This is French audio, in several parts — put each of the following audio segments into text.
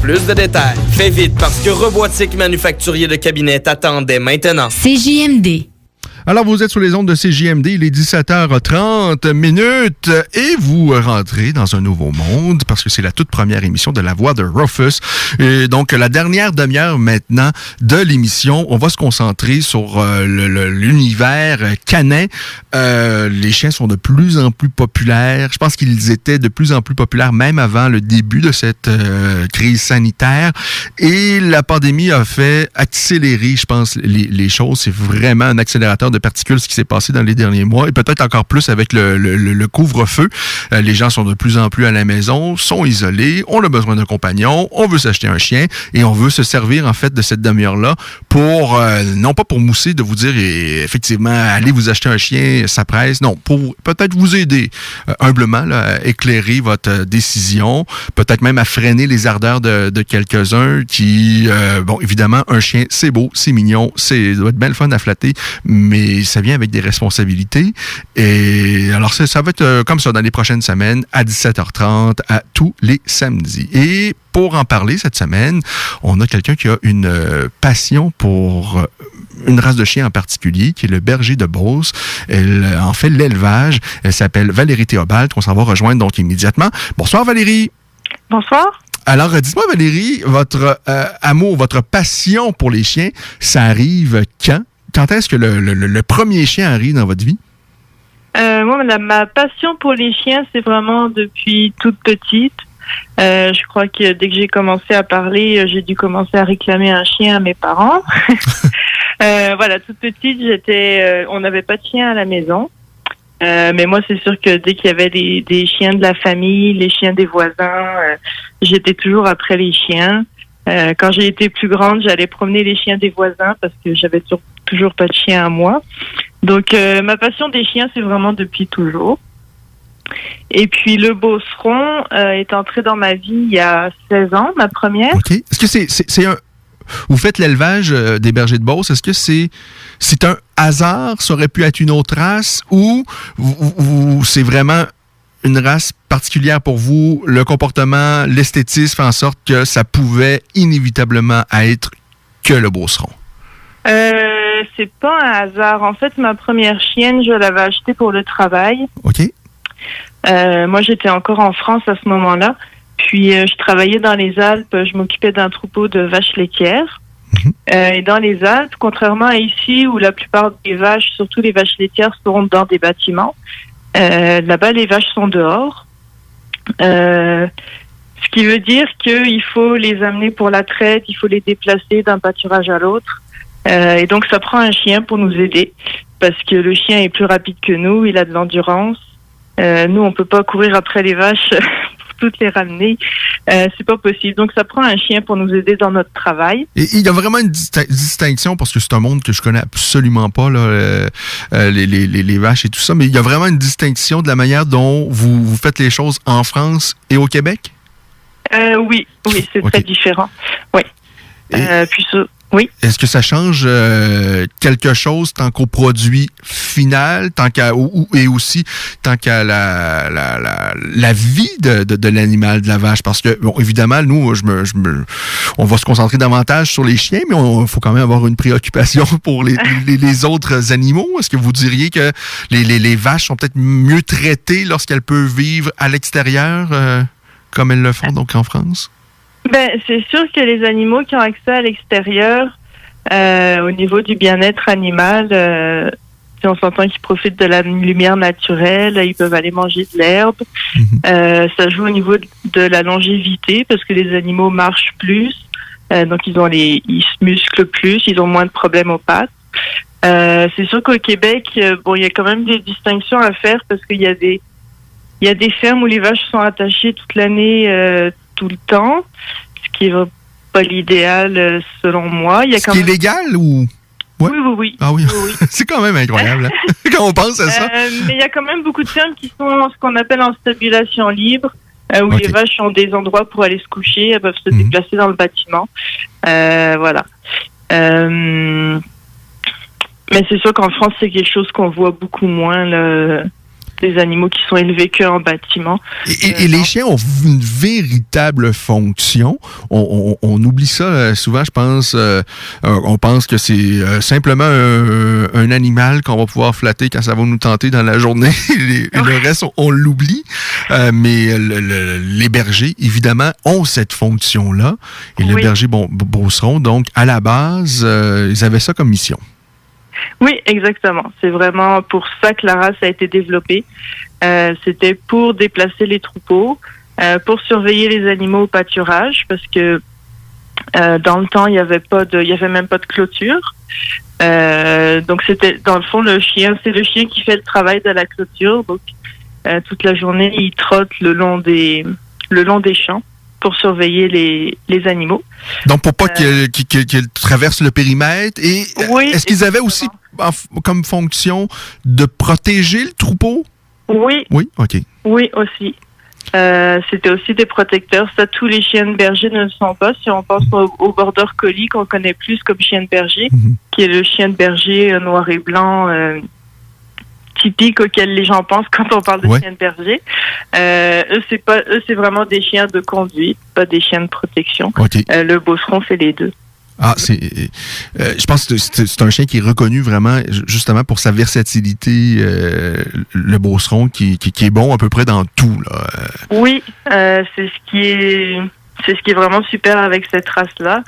plus de détails. Fais vite parce que Robotique Manufacturier de Cabinet t'attendait maintenant. CJMD. Alors, vous êtes sur les ondes de CJMD, il est 17h30 et vous rentrez dans un nouveau monde parce que c'est la toute première émission de La Voix de Rufus. Et donc, la dernière demi-heure maintenant de l'émission, on va se concentrer sur l'univers canin. Les chiens sont de plus en plus populaires. Je pense qu'ils étaient de plus en plus populaires même avant le début de cette crise sanitaire. Et la pandémie a fait accélérer, je pense, les choses. C'est vraiment un accélérateur de particules, ce qui s'est passé dans les derniers mois, et peut-être encore plus avec le couvre-feu. Les gens sont de plus en plus à la maison, sont isolés, on a besoin d'un compagnon, on veut s'acheter un chien, et on veut se servir, en fait, de cette demi-heure-là pour, non pas pour mousser, de vous dire, effectivement, allez vous acheter un chien, ça presse, non, pour peut-être vous aider humblement là, à éclairer votre décision, peut-être même à freiner les ardeurs de quelques-uns qui, bon, évidemment, un chien, c'est beau, c'est mignon, ça doit être bien le fun à flatter, mais ça vient avec des responsabilités. Et alors, ça va être comme ça dans les prochaines semaines, à 17h30, à tous les samedis. Et pour en parler cette semaine, on a quelqu'un qui a une passion pour une race de chien en particulier, qui est le berger de Beauce. Elle en fait l'élevage. Elle s'appelle Valérie Théobald, qu'on s'en va rejoindre donc immédiatement. Bonsoir Valérie. Bonsoir. Alors, dites-moi Valérie, votre amour, votre passion pour les chiens, ça arrive quand? Quand est-ce que le premier chien arrive dans votre vie? Moi, ma passion pour les chiens, c'est vraiment depuis toute petite. Je crois que dès que j'ai commencé à parler, j'ai dû commencer à réclamer un chien à mes parents. Voilà, toute petite, on n'avait pas de chien à la maison. Mais moi, c'est sûr que dès qu'il y avait des chiens de la famille, les chiens des voisins, j'étais toujours après les chiens. Quand j'ai été plus grande, j'allais promener les chiens des voisins parce que j'avais toujours pas de chien à moi. Donc, ma passion des chiens, c'est vraiment depuis toujours. Et puis, le Beauceron est entré dans ma vie il y a 16 ans, ma première. OK. Est-ce que c'est un... Vous faites l'élevage des bergers de Beauce. Est-ce que c'est un hasard? Ça aurait pu être une autre race? Ou c'est vraiment une race particulière pour vous? Le comportement, l'esthétisme fait en sorte que ça pouvait inévitablement être que le Beauceron? C'est pas un hasard. En fait, ma première chienne, je l'avais achetée pour le travail. OK. Moi, j'étais encore en France à ce moment-là. Puis, je travaillais dans les Alpes. Je m'occupais d'un troupeau de vaches laitières. Et dans les Alpes, contrairement à ici, où la plupart des vaches, surtout les vaches laitières, sont dans des bâtiments, là-bas, les vaches sont dehors. Ce qui veut dire qu'il faut les amener pour la traite, il faut les déplacer d'un pâturage à l'autre. Et donc, ça prend un chien pour nous aider, parce que le chien est plus rapide que nous, il a de l'endurance. Nous, on peut pas courir après les vaches pour toutes les ramener. C'est pas possible. Donc, ça prend un chien pour nous aider dans notre travail. Et il y a vraiment une distinction, parce que c'est un monde que je connais absolument pas, là, les vaches et tout ça, mais il y a vraiment une distinction de la manière dont vous faites les choses en France et au Québec? Oui, c'est très différent. Oui. Oui. Est-ce que ça change quelque chose tant qu'au produit final, et aussi tant qu'à la vie de l'animal, de la vache? Parce que, bon, évidemment, nous, on va se concentrer davantage sur les chiens, mais il faut quand même avoir une préoccupation pour les autres animaux. Est-ce que vous diriez que les vaches sont peut-être mieux traitées lorsqu'elles peuvent vivre à l'extérieur, comme elles le font donc en France? Ben, c'est sûr que les animaux qui ont accès à l'extérieur, au niveau du bien-être animal, si on s'entend qu'ils profitent de la lumière naturelle, ils peuvent aller manger de l'herbe. Ça joue au niveau de la longévité parce que les animaux marchent plus, donc ils se musclent plus, ils ont moins de problèmes aux pattes. C'est sûr qu'au Québec, bon, il y a quand même des distinctions à faire parce qu'il y a des fermes où les vaches sont attachées toute l'année, tout le temps, ce qui est pas l'idéal selon moi. Il y a quand même... qui est légal ou... Ouais. Oui. Ah oui. C'est quand même incroyable hein? Quand on pense à ça. Mais il y a quand même beaucoup de fermes qui sont ce qu'on appelle en stabulation libre, où les vaches ont des endroits pour aller se coucher, elles peuvent se déplacer dans le bâtiment. Voilà. Mais c'est sûr qu'en France, c'est quelque chose qu'on voit beaucoup moins. des animaux qui sont élevés qu'en bâtiment. Et les chiens ont une véritable fonction. On oublie ça souvent, je pense. On pense que c'est simplement un animal qu'on va pouvoir flatter quand ça va nous tenter dans la journée. Le reste, on l'oublie. Mais les bergers, évidemment, ont cette fonction-là. Et les bergers Beauceron, donc, à la base, ils avaient ça comme mission. Oui, exactement. C'est vraiment pour ça que la race a été développée. C'était pour déplacer les troupeaux, pour surveiller les animaux au pâturage, parce que dans le temps, il y avait même pas de clôture. Donc c'était, dans le fond, c'est le chien qui fait le travail de la clôture. Donc toute la journée, il trotte le long des champs pour surveiller les animaux. Donc, pour pas qu'ils traversent le périmètre. Et est-ce qu'ils avaient aussi comme fonction de protéger le troupeau? Oui. Oui, OK. Oui, aussi. C'était aussi des protecteurs. Ça, tous les chiens de berger ne le sont pas. Si on pense au border collie qu'on connaît plus comme chien de berger, qui est le chien de berger noir et blanc typique auquel les gens pensent quand on parle de chiens de berger. Eux, c'est vraiment des chiens de conduite, pas des chiens de protection. Okay. Le Beauceron fait les deux. Ah, je pense que c'est un chien qui est reconnu vraiment, justement, pour sa versatilité, le Beauceron, qui est bon à peu près dans tout, là. Oui, c'est ce qui est vraiment super avec cette race-là.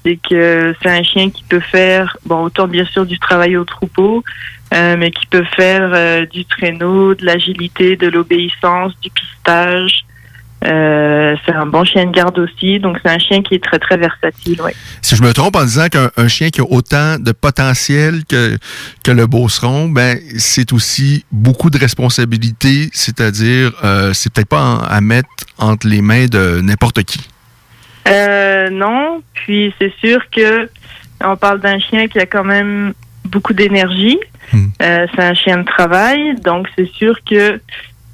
C'est que c'est un chien qui peut faire, autant bien sûr du travail au troupeau, mais qui peut faire du traîneau, de l'agilité, de l'obéissance, du pistage. C'est un bon chien de garde aussi, donc c'est un chien qui est très, très versatile, oui. Si je me trompe en disant qu'un chien qui a autant de potentiel que le Beauceron, c'est aussi beaucoup de responsabilités, c'est-à-dire, c'est peut-être pas à mettre entre les mains de n'importe qui. Non, puis c'est sûr que on parle d'un chien qui a quand même beaucoup d'énergie. C'est un chien de travail, donc c'est sûr que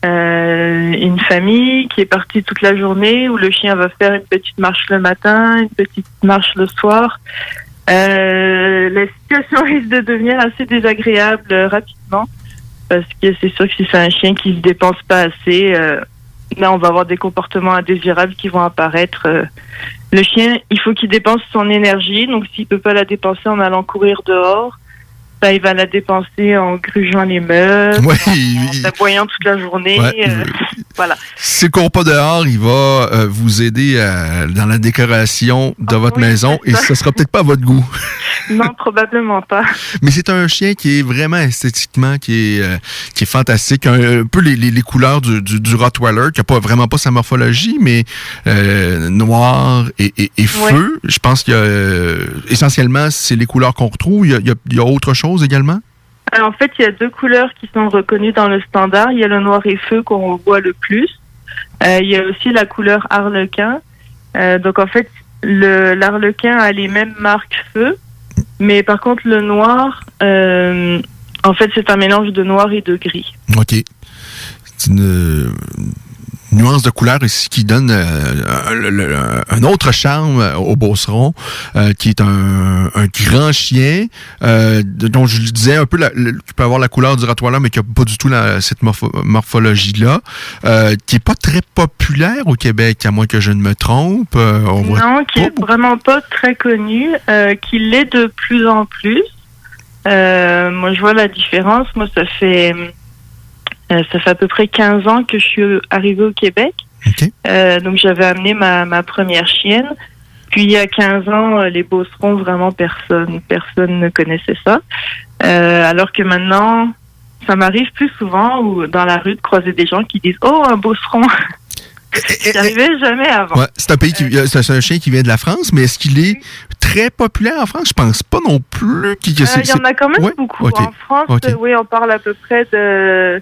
une famille qui est partie toute la journée, où le chien va faire une petite marche le matin, une petite marche le soir, la situation risque de devenir assez désagréable rapidement, parce que c'est sûr que si c'est un chien qui se dépense pas assez, là on va avoir des comportements indésirables qui vont apparaître. Le chien, il faut qu'il dépense son énergie, donc s'il peut pas la dépenser en allant courir dehors, il va la dépenser en grugeant les meubles, en aboyant toute la journée. Voilà. S'il ne court pas dehors, il va vous aider dans la décoration de votre maison et ça ne sera peut-être pas à votre goût. Non, probablement pas. Mais c'est un chien qui est vraiment esthétiquement, qui est fantastique. Un peu les couleurs du Rottweiler, qui n'a vraiment pas sa morphologie, mais noir et feu. Je pense qu'essentiellement, c'est les couleurs qu'on retrouve. Il y a autre chose également? Alors, en fait, il y a deux couleurs qui sont reconnues dans le standard. Il y a le noir et feu qu'on voit le plus. Il y a aussi la couleur harlequin. Donc, en fait, l'arlequin a les mêmes marques feu, mais par contre, le noir, en fait, c'est un mélange de noir et de gris. OK. C'est une nuance de couleur ici qui donne un autre charme au Beauceron, qui est un grand chien, dont je le disais un peu, qui peut avoir la couleur du Rottweiler, mais qui n'a pas du tout cette morphologie-là, qui n'est pas très populaire au Québec, à moins que je ne me trompe. Qui n'est vraiment pas très connu, qui l'est de plus en plus. Moi, je vois la différence. Moi, ça fait à peu près 15 ans que je suis arrivée au Québec. Okay. Donc, j'avais amené ma première chienne. Puis, il y a 15 ans, les Beaucerons, vraiment personne ne connaissait ça. Alors que maintenant, ça m'arrive plus souvent dans la rue de croiser des gens qui disent « Oh, un Beauceron !» Ça n'arrivait jamais avant. Ouais, c'est c'est un chien qui vient de la France, mais est-ce qu'il est très populaire en France? Je pense pas non plus. Il y en a quand même beaucoup. Okay. En France, oui, on parle à peu près de...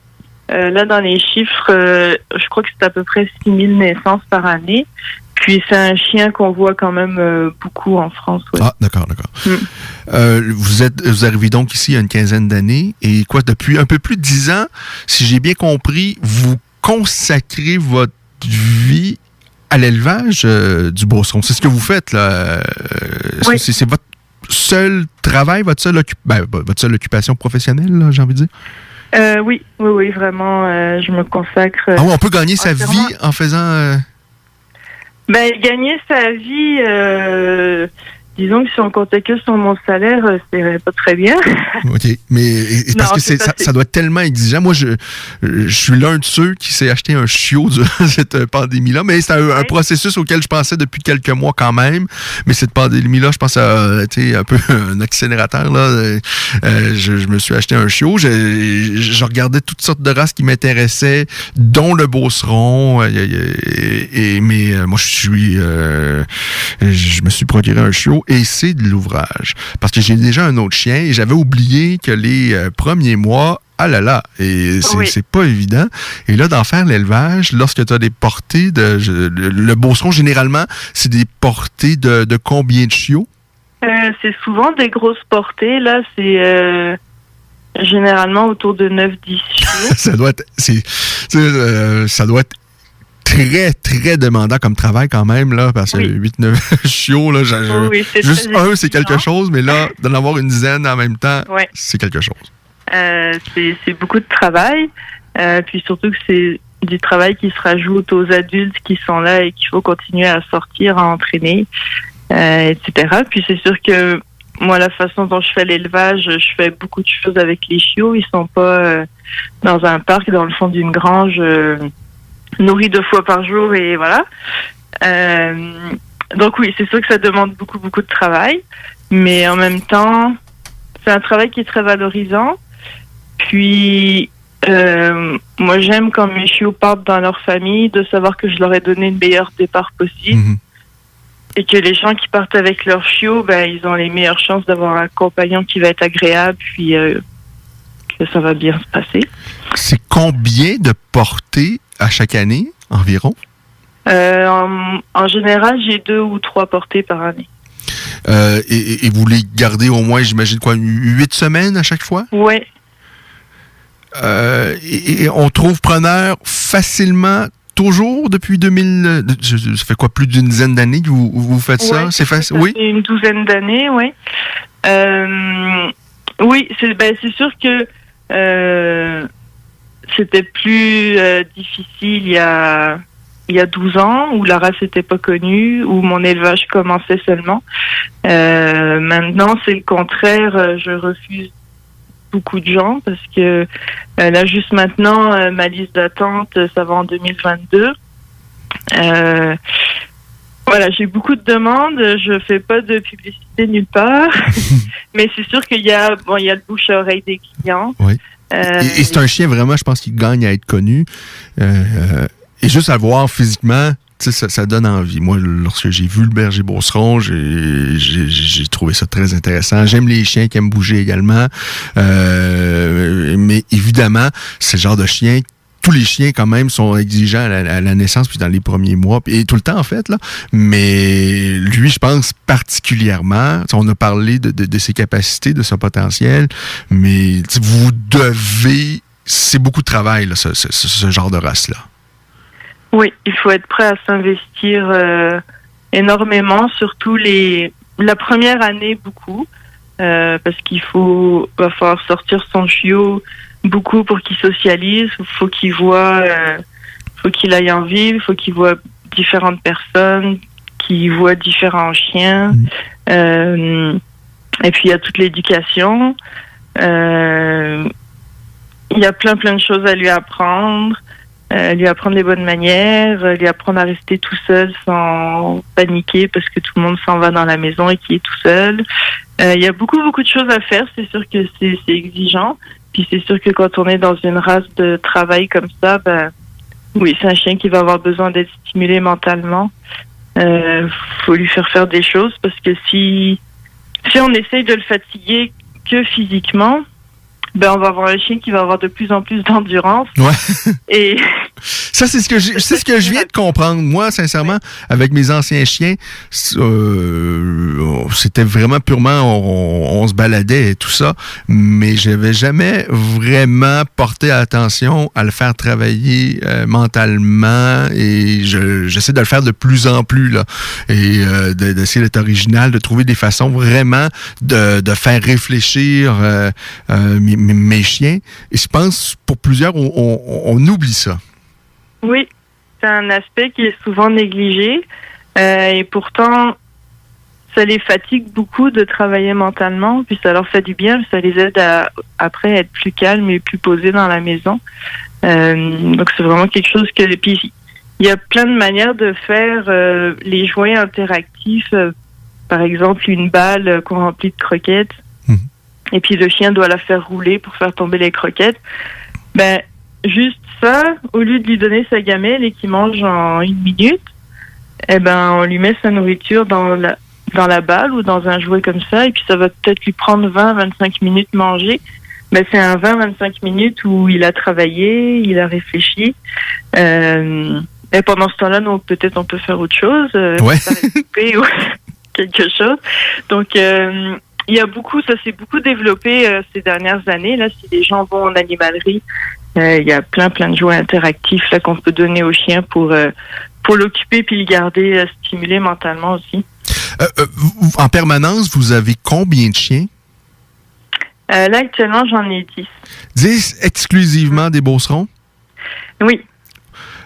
là, dans les chiffres, je crois que c'est à peu près 6000 naissances par année. Puis, c'est un chien qu'on voit quand même beaucoup en France. Ouais. Ah, d'accord. Vous arrivez donc ici il y a une quinzaine d'années. Et depuis un peu plus de 10 ans, si j'ai bien compris, vous consacrez votre vie à l'élevage du Beauceron. C'est ce que vous faites, là. Est-ce que c'est votre seul travail, votre seule occupation professionnelle, là, j'ai envie de dire? Oui, vraiment, je me consacre. Ah ouais, on peut gagner sa entièrement. vie en faisant... Gagner sa vie, disons que si on comptait que sur mon salaire, c'est pas très bien. OK. Mais parce Non, que c'est pas- ça doit être tellement exigeant. Moi, je suis l'un de ceux qui s'est acheté un chiot durant cette pandémie-là. Mais c'est un processus auquel je pensais depuis quelques mois quand même. Mais cette pandémie-là, je pense que ça a été un peu un accélérateur. Là. Je me suis acheté un chiot. Je regardais toutes sortes de races qui m'intéressaient, dont le beauceron. Mais moi, je me suis procuré un chiot. Et c'est de l'ouvrage. Parce que j'ai déjà un autre chien et j'avais oublié que les premiers mois, ah là là, et c'est pas évident. Et là, d'en faire l'élevage, lorsque tu as des portées le beauceron, généralement, c'est des portées de combien de chiots? C'est souvent des grosses portées. Là, c'est généralement autour de 9-10 chiots. Ça doit être très, très demandant comme travail quand même, là, parce que 8-9 chiots, là, juste un, c'est quelque chose, mais là, d'en avoir une dizaine en même temps, c'est quelque chose. C'est beaucoup de travail, puis surtout que c'est du travail qui se rajoute aux adultes qui sont là et qu'il faut continuer à sortir, à entraîner, etc. Puis c'est sûr que moi, la façon dont je fais l'élevage, je fais beaucoup de choses avec les chiots. Ils sont pas dans un parc, dans le fond d'une grange, nourris 2 fois par jour et voilà. Donc oui, c'est sûr que ça demande beaucoup, beaucoup de travail. Mais en même temps, c'est un travail qui est très valorisant. Puis, moi, j'aime quand mes chiots partent dans leur famille, de savoir que je leur ai donné le meilleur départ possible. Mm-hmm. Et que les gens qui partent avec leurs chiots, ils ont les meilleures chances d'avoir un compagnon qui va être agréable, puis que ça va bien se passer. C'est combien de portées à chaque année, environ? En général, j'ai 2 ou 3 portées par année. Et vous les gardez au moins, j'imagine, 8 semaines à chaque fois? Oui. Et on trouve preneur facilement, toujours depuis 2000... Ça fait quoi, plus d'une dizaine d'années que vous faites ça? C'est facile? Oui? Ça fait une douzaine d'années, oui. Oui, c'est sûr que c'était plus difficile il y a 12 ans, où la race n'était pas connue, où mon élevage commençait seulement. Maintenant, c'est le contraire. Je refuse beaucoup de gens parce que là, juste maintenant, ma liste d'attente, ça va en 2022. Voilà, j'ai beaucoup de demandes. Je fais pas de publicité nulle part, mais c'est sûr qu'il y a le bouche à oreille des clients. Oui. Et c'est un chien vraiment, je pense, qui gagne à être connu. Et juste à le voir physiquement, ça donne envie. Moi, lorsque j'ai vu le berger beauceron, j'ai trouvé ça très intéressant. J'aime les chiens qui aiment bouger également. Mais évidemment, c'est le genre de chien... Tous les chiens, quand même, sont exigeants à la naissance puis dans les premiers mois, et tout le temps, en fait, là. Mais lui, je pense particulièrement, on a parlé de ses capacités, de son potentiel, mais vous devez... C'est beaucoup de travail, là, ce genre de race-là. Oui, il faut être prêt à s'investir énormément, surtout la première année, beaucoup, parce qu'il va falloir sortir son chiot beaucoup pour qu'il socialise, faut qu'il aille en ville, il faut qu'il voit différentes personnes, qu'il voit différents chiens. Et puis il y a toute l'éducation. Il y a plein de choses à lui apprendre. Lui apprendre les bonnes manières, lui apprendre à rester tout seul sans paniquer parce que tout le monde s'en va dans la maison et qu'il est tout seul. Il y a beaucoup de choses à faire. C'est sûr que c'est exigeant. Puis c'est sûr que quand on est dans une race de travail comme ça, oui, c'est un chien qui va avoir besoin d'être stimulé mentalement. Faut lui faire des choses parce que si on essaye de le fatiguer que physiquement, on va avoir un chien qui va avoir de plus en plus d'endurance. Ouais. Et ça, c'est ce que je viens de comprendre. Moi, sincèrement, avec mes anciens chiens, c'était vraiment purement, on se baladait et tout ça, mais j'avais jamais vraiment porté attention à le faire travailler mentalement, et j'essaie de le faire de plus en plus, là, et d'essayer d'être original, de trouver des façons vraiment de faire réfléchir mes chiens. Et je pense, pour plusieurs, on oublie ça. Oui, c'est un aspect qui est souvent négligé. Et pourtant, ça les fatigue beaucoup de travailler mentalement. Puis ça leur fait du bien. Ça les aide à, après, être plus calmes et plus posés dans la maison. Donc, c'est vraiment quelque chose que... Puis, il y a plein de manières de faire les jouets interactifs. Par exemple, une balle qu'on remplit de croquettes. Et puis, le chien doit la faire rouler pour faire tomber les croquettes. Ben, juste ça, au lieu de lui donner sa gamelle et qu'il mange en 1 minute, eh ben, on lui met sa nourriture dans la balle ou dans un jouet comme ça. Et puis, ça va peut-être lui prendre 20-25 minutes manger. Ben, c'est un 20-25 minutes où il a travaillé, il a réfléchi. Et pendant ce temps-là, nous, peut-être on peut faire autre chose, ou quelque chose. Donc, il y a beaucoup, ça s'est beaucoup développé ces dernières années. Là, si les gens vont en animalerie, il y a plein de jouets interactifs là qu'on peut donner au chien pour l'occuper puis le garder stimulé mentalement aussi. En permanence, vous avez combien de chiens? Là, actuellement, j'en ai 10. 10 exclusivement des beaucerons? Oui.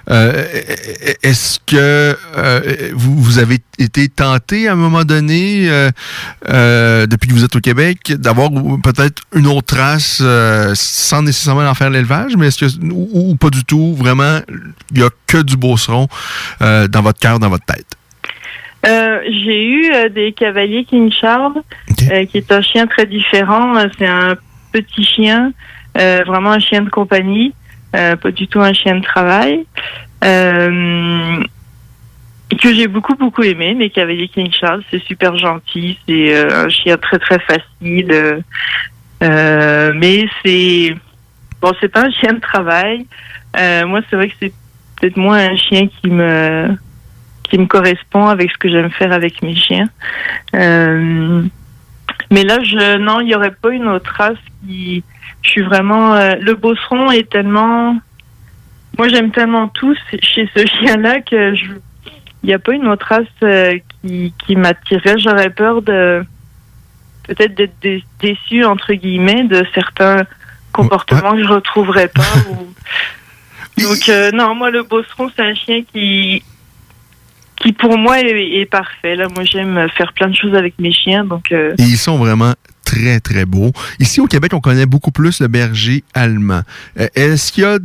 Est-ce que vous avez été tenté à un moment donné, depuis que vous êtes au Québec, d'avoir peut-être une autre race sans nécessairement en faire l'élevage, mais est-ce que ou pas du tout, vraiment, il n'y a que du beauceron dans votre cœur, dans votre tête? J'ai eu des cavaliers King Charles, qui est un chien très différent. C'est un petit chien, vraiment un chien de compagnie. Pas du tout un chien de travail, que j'ai beaucoup aimé. Mes cavaliers King Charles, c'est super gentil, c'est un chien très facile, mais c'est pas un chien de travail. Moi, c'est vrai que c'est peut-être moins un chien qui me correspond avec ce que j'aime faire avec mes chiens. Mais là, non, il y aurait pas une autre race qui... Je suis vraiment... le beauceron est tellement... Moi, j'aime tellement tout chez ce chien-là que il n'y a pas une autre race qui m'attirait. J'aurais peur peut-être d'être déçue, entre guillemets, de certains comportements que je retrouverais pas. Donc, non, moi, le beauceron, c'est un chien qui pour moi est parfait. Là, moi, j'aime faire plein de choses avec mes chiens. Donc, Et ils sont vraiment très beaux. Ici, au Québec, on connaît beaucoup plus le berger allemand. Est-ce qu'il y a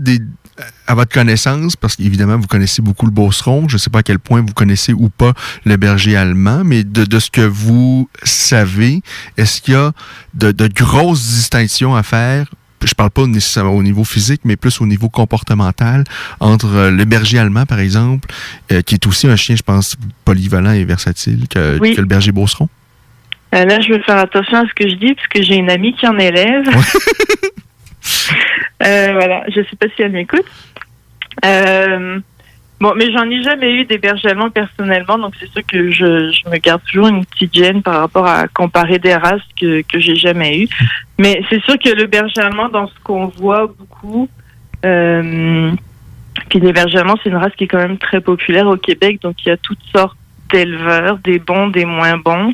à votre connaissance, parce qu'évidemment, vous connaissez beaucoup le beauceron, je ne sais pas à quel point vous connaissez ou pas le berger allemand, mais de ce que vous savez, est-ce qu'il y a de grosses distinctions à faire? Je parle pas nécessairement au niveau physique, mais plus au niveau comportemental, entre le berger allemand, par exemple, qui est aussi un chien, je pense, polyvalent et versatile, que le berger beauceron. Là, je vais faire attention à ce que je dis, parce que j'ai une amie qui en élève. Voilà, je sais pas si elle m'écoute. Bon, mais j'en ai jamais eu des bergers allemands personnellement, donc c'est sûr que je me garde toujours une petite gêne par rapport à comparer des races que j'ai jamais eues. Mais c'est sûr que le berger allemand, dans ce qu'on voit beaucoup, puis les bergers allemands, c'est une race qui est quand même très populaire au Québec, donc il y a toutes sortes d'éleveurs, des bons, des moins bons.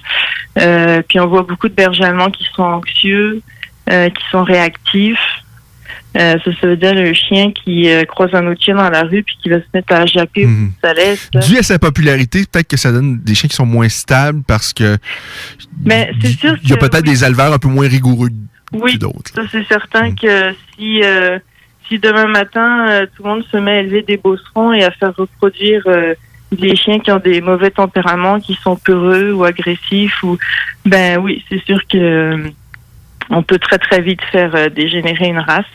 Puis on voit beaucoup de bergers allemands qui sont anxieux, qui sont réactifs. Ça veut dire le chien qui croise un autre chien dans la rue puis qui va se mettre à japper ou ça laisse. Dû à sa popularité, peut-être que ça donne des chiens qui sont moins stables parce que mais c'est sûr il y a peut-être des éleveurs un peu moins rigoureux que d'autres. Ça c'est certain que si demain matin tout le monde se met à élever des beaucerons et à faire reproduire des chiens qui ont des mauvais tempéraments, qui sont peureux ou agressifs, ou ben oui, c'est sûr que on peut très vite faire dégénérer une race.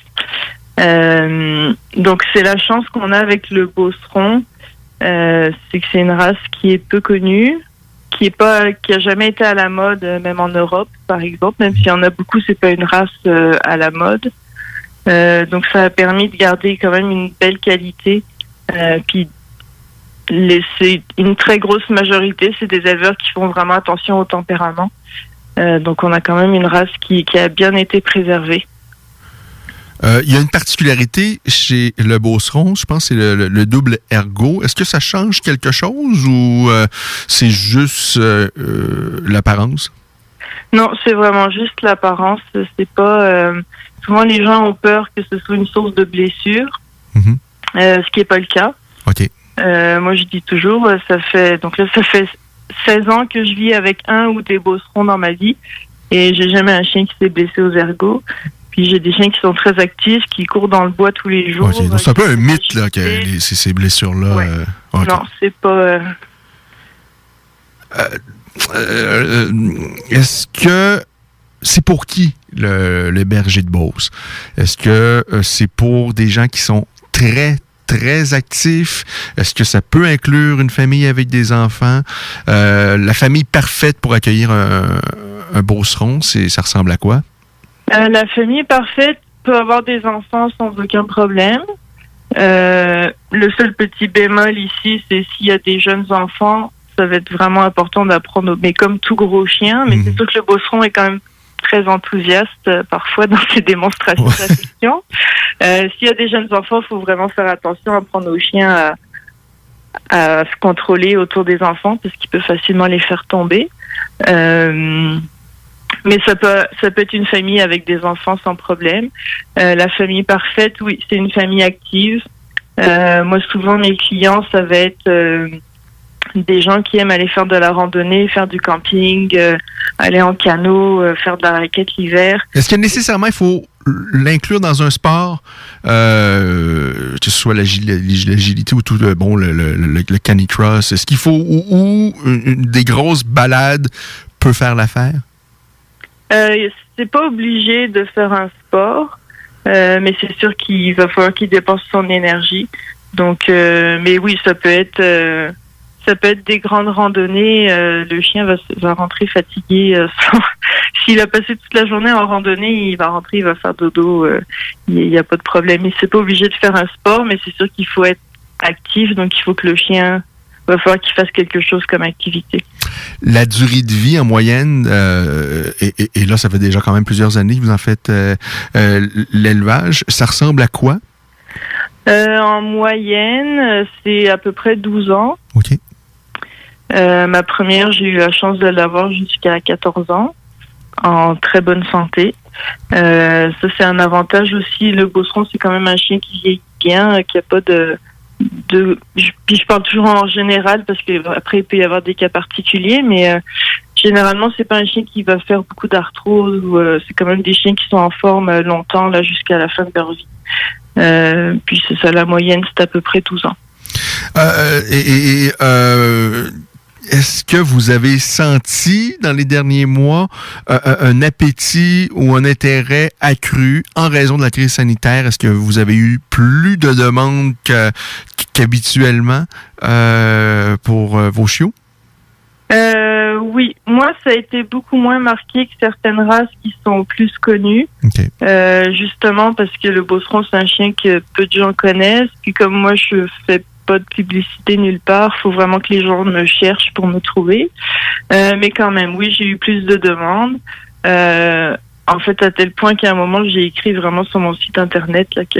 Donc c'est la chance qu'on a avec le beauceron, c'est que c'est une race qui est peu connue, qui a jamais été à la mode, même en Europe par exemple, même s'il y en a beaucoup, c'est pas une race à la mode. Donc ça a permis de garder quand même une belle qualité. Puis c'est une très grosse majorité, c'est des éleveurs qui font vraiment attention au tempérament. Donc on a quand même une race qui a bien été préservée. Il y a une particularité chez le beauceron, je pense que c'est le double ergot. Est-ce que ça change quelque chose ou c'est juste l'apparence? Non, c'est vraiment juste l'apparence. C'est pas. Souvent, les gens ont peur que ce soit une source de blessure, ce qui n'est pas le cas. OK. Moi, je dis toujours, ça fait 16 ans que je vis avec un ou des beaucerons dans ma vie, et j'ai jamais un chien qui s'est blessé aux ergots. Puis j'ai des chiens qui sont très actifs, qui courent dans le bois tous les jours. OK. Donc, c'est un peu un mythe là, que ces blessures-là. Ouais. Okay. Non, c'est pas. Est-ce que c'est pour qui le berger de Beauce? Est-ce que c'est pour des gens qui sont très, très actifs? Est-ce que ça peut inclure une famille avec des enfants? La famille parfaite pour accueillir un beauceron, ça ressemble à quoi? La famille parfaite peut avoir des enfants sans aucun problème. Le seul petit bémol ici, c'est s'il y a des jeunes enfants, ça va être vraiment important d'apprendre, mais comme tout gros chien, mais c'est sûr que le beauceron est quand même très enthousiaste parfois dans ses démonstrations d'affection. S'il y a des jeunes enfants, il faut vraiment faire attention à prendre aux chiens à se contrôler autour des enfants parce qu'il peut facilement les faire tomber. Mais ça peut être une famille avec des enfants sans problème. La famille parfaite, oui, c'est une famille active. Moi, souvent, mes clients, ça va être des gens qui aiment aller faire de la randonnée, faire du camping, aller en canot, faire de la raquette l'hiver. Est-ce que nécessairement il faut l'inclure dans un sport, que ce soit l'agilité ou tout le canicross? Est-ce qu'il faut ou des grosses balades peut faire l'affaire? C'est pas obligé de faire un sport, mais c'est sûr qu'il va falloir qu'il dépense son énergie. Donc, mais oui, ça peut être des grandes randonnées. Le chien va rentrer fatigué. S'il a passé toute la journée en randonnée, il va rentrer, il va faire dodo. Il n'y a pas de problème. Il n'est pas obligé de faire un sport, mais c'est sûr qu'il faut être actif. Donc, il faut que le chien va falloir qu'il fasse quelque chose comme activité. La durée de vie en moyenne, et là, ça fait déjà quand même plusieurs années que vous en faites l'élevage, ça ressemble à quoi? En moyenne, c'est à peu près 12 ans. OK. Ma première, j'ai eu la chance de l'avoir jusqu'à 14 ans, en très bonne santé. Ça, c'est un avantage aussi. Le beauceron, c'est quand même un chien qui vieillit bien, qui n'a pas puis je parle toujours en général parce que après il peut y avoir des cas particuliers, mais généralement c'est pas un chien qui va faire beaucoup d'arthrose ou c'est quand même des chiens qui sont en forme longtemps là jusqu'à la fin de leur vie. Puis c'est ça, la moyenne c'est à peu près 12 ans. Est-ce que vous avez senti dans les derniers mois un appétit ou un intérêt accru en raison de la crise sanitaire? Est-ce que vous avez eu plus de demandes qu'habituellement pour vos chiots? Oui, moi ça a été beaucoup moins marqué que certaines races qui sont plus connues. Okay. Justement parce que le beauceron c'est un chien que peu de gens connaissent. Puis comme moi je fais pas de publicité nulle part, faut vraiment que les gens me cherchent pour me trouver. Mais quand même, oui, j'ai eu plus de demandes. En fait, à tel point qu'à un moment, j'ai écrit vraiment sur mon site internet là, que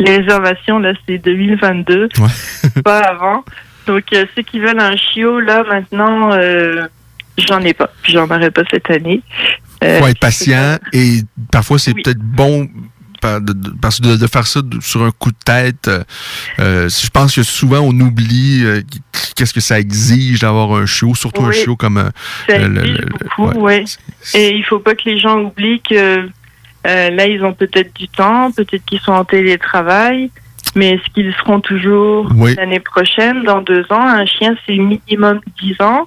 les réservations, là, c'est 2022, pas avant. Donc, ceux qui veulent un chiot, là, maintenant, j'en ai pas. Puis j'en aurai pas cette année. Faut être patient et parfois, c'est peut-être bon parce que de faire ça sur un coup de tête, je pense que souvent on oublie qu'est-ce que ça exige d'avoir un chiot, surtout un chiot comme ça exige beaucoup, oui. Et il faut pas que les gens oublient que là ils ont peut-être du temps, peut-être qu'ils sont en télétravail, mais est-ce qu'ils seront toujours l'année prochaine, dans 2 ans? Un chien c'est minimum 10 ans,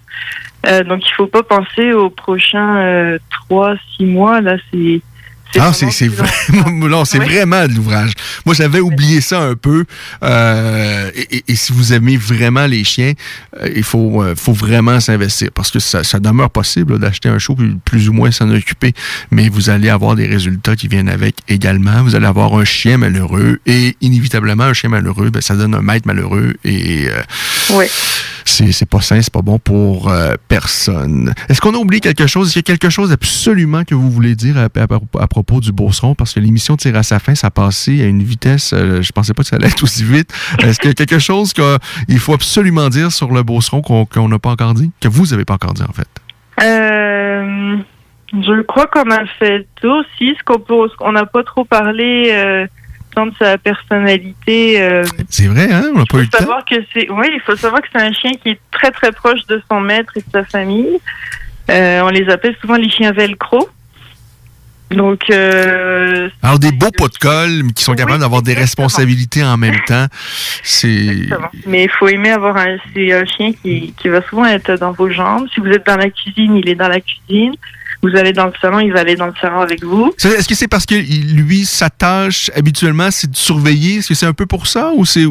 donc il faut pas penser aux prochains 3-6 mois, là c'est vraiment de l'ouvrage. Moi, j'avais oublié ça un peu. Et si vous aimez vraiment les chiens, il faut vraiment s'investir parce que ça demeure possible d'acheter un chiot puis plus ou moins s'en occuper. Mais vous allez avoir des résultats qui viennent avec également. Vous allez avoir un chien malheureux et inévitablement, un chien malheureux, ça donne un maître malheureux et c'est pas sain, c'est pas bon pour personne. Est-ce qu'on a oublié quelque chose? Est-ce qu'il y a quelque chose absolument que vous voulez dire à propos du beauceron? Parce que l'émission tire à sa fin, ça a passé à une vitesse, je pensais pas que ça allait être aussi vite. Est-ce qu'il y a quelque chose qu'il faut absolument dire sur le beauceron qu'on n'a pas encore dit? Que vous n'avez pas encore dit, en fait? Je crois qu'on a fait le tour. Si, on n'a pas trop parlé tant de sa personnalité. C'est vrai, hein? On n'a pas eu le temps. Il faut savoir que c'est un chien qui est très, très proche de son maître et de sa famille. On les appelle souvent les chiens velcro. Donc, alors, des beaux pots de colle, mais qui sont capables d'avoir des responsabilités en même temps. Exactement. Mais il faut aimer c'est un chien qui va souvent être dans vos jambes. Si vous êtes dans la cuisine, il est dans la cuisine. Vous allez dans le salon, il va aller dans le salon avec vous. Est-ce que c'est parce que lui, sa tâche, habituellement, c'est de surveiller? Est-ce que c'est un peu pour ça ou c'est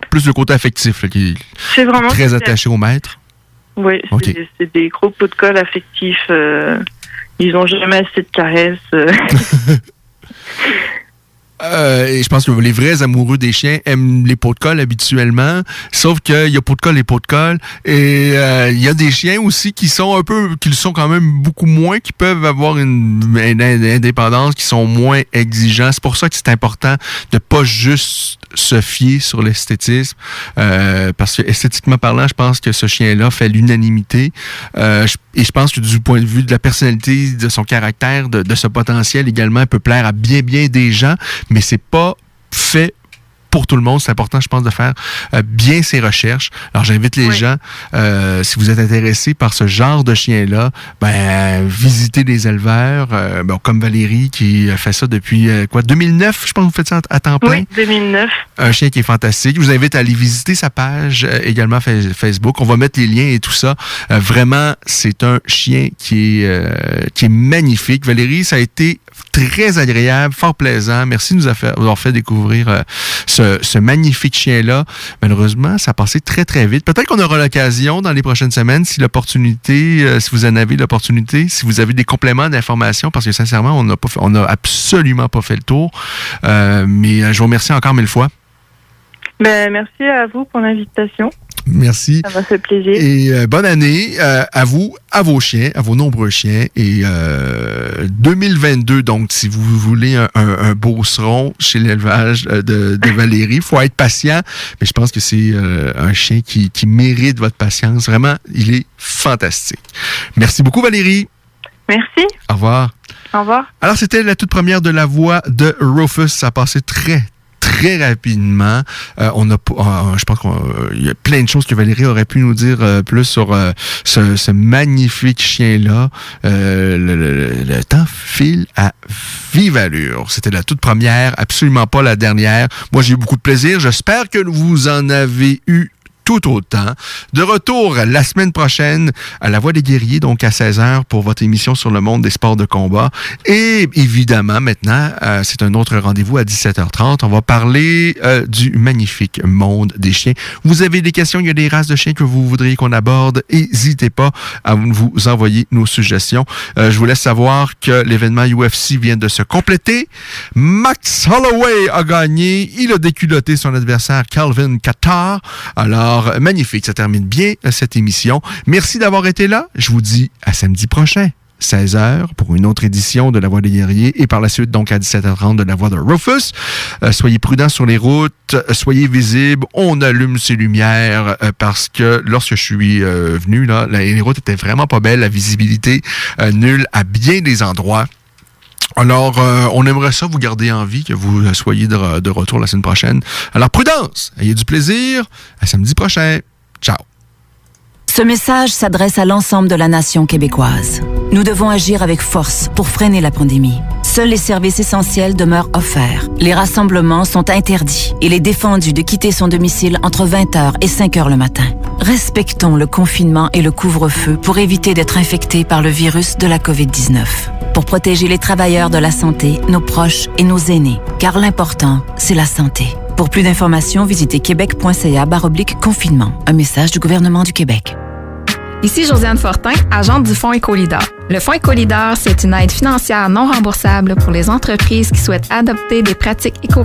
plus le côté affectif là, qui est vraiment très attaché au maître? Oui, okay. C'est des gros pots de colle affectifs. Ils n'ont jamais assez de caresses. Et je pense que les vrais amoureux des chiens aiment les pots de colle habituellement, sauf qu'il y a pots de colle et pots de colle. Et il y a des chiens aussi qui le sont quand même beaucoup moins, qui peuvent avoir une indépendance, qui sont moins exigeants. C'est pour ça que c'est important de pas juste se fier sur l'esthétisme, parce que esthétiquement parlant, je pense que ce chien-là fait l'unanimité. Et je pense que du point de vue de la personnalité, de son caractère, de ce potentiel également, il peut plaire à bien des gens, mais c'est pas fait pour tout le monde. C'est important, je pense, de faire bien ses recherches. Alors, j'invite les gens, si vous êtes intéressés par ce genre de chien-là, visitez des éleveurs, comme Valérie qui fait ça depuis 2009, je pense que vous faites ça à temps plein. Oui, 2009. Un chien qui est fantastique. Je vous invite à aller visiter sa page également Facebook. On va mettre les liens et tout ça. Vraiment, c'est un chien qui est magnifique. Valérie, ça a été très agréable, fort plaisant. Merci de nous avoir fait découvrir ce magnifique chien-là. Malheureusement, ça a passé très, très vite. Peut-être qu'on aura l'occasion dans les prochaines semaines, si vous en avez l'opportunité, si vous avez des compléments d'informations, parce que sincèrement, on n'a absolument pas fait le tour. Mais je vous remercie encore 1000 fois. Merci à vous pour l'invitation. Merci. Ça m'a fait plaisir. Et bonne année à vous, à vos chiens, à vos nombreux chiens. Et 2022, donc, si vous voulez un beauceron chez l'élevage de Valérie, il faut être patient. Mais je pense que c'est un chien qui mérite votre patience. Vraiment, il est fantastique. Merci beaucoup, Valérie. Merci. Au revoir. Au revoir. Alors, c'était la toute première de la voix de Rufus. Ça a passé très rapidement. Je pense qu'il y a plein de choses que Valérie aurait pu nous dire plus sur ce magnifique chien-là. Le temps file à vive allure. C'était la toute première, absolument pas la dernière. Moi, j'ai eu beaucoup de plaisir. J'espère que vous en avez eu tout autant. De retour la semaine prochaine à La Voix des Guerriers, donc à 16h pour votre émission sur le monde des sports de combat. Et évidemment, maintenant, c'est un autre rendez-vous à 17h30. On va parler du magnifique monde des chiens. Vous avez des questions, il y a des races de chiens que vous voudriez qu'on aborde. N'hésitez pas à vous envoyer nos suggestions. Je vous laisse savoir que l'événement UFC vient de se compléter. Max Holloway a gagné. Il a déculotté son adversaire Calvin Kattar. Alors, magnifique, ça termine bien cette émission. Merci d'avoir été là. Je vous dis à samedi prochain, 16h, pour une autre édition de La Voix des Guerriers et par la suite, donc, à 17h30 de La Voix de Rufus. Soyez prudents sur les routes, soyez visibles. On allume ces lumières parce que lorsque je suis venu, là, les routes étaient vraiment pas belles, la visibilité nulle à bien des endroits. Alors, on aimerait ça vous garder en vie, que vous soyez de retour la semaine prochaine. Alors, prudence! Ayez du plaisir. À samedi prochain. Ciao! Ce message s'adresse à l'ensemble de la nation québécoise. Nous devons agir avec force pour freiner la pandémie. Seuls les services essentiels demeurent offerts. Les rassemblements sont interdits. Il est défendu de quitter son domicile entre 20h et 5h le matin. Respectons le confinement et le couvre-feu pour éviter d'être infectés par le virus de la COVID-19. Pour protéger les travailleurs de la santé, nos proches et nos aînés. Car l'important, c'est la santé. Pour plus d'informations, visitez québec.ca/confinement. Un message du gouvernement du Québec. Ici Josiane Fortin, agente du Fonds Écolidar. Le Fonds Écolidar, c'est une aide financière non remboursable pour les entreprises qui souhaitent adopter des pratiques éco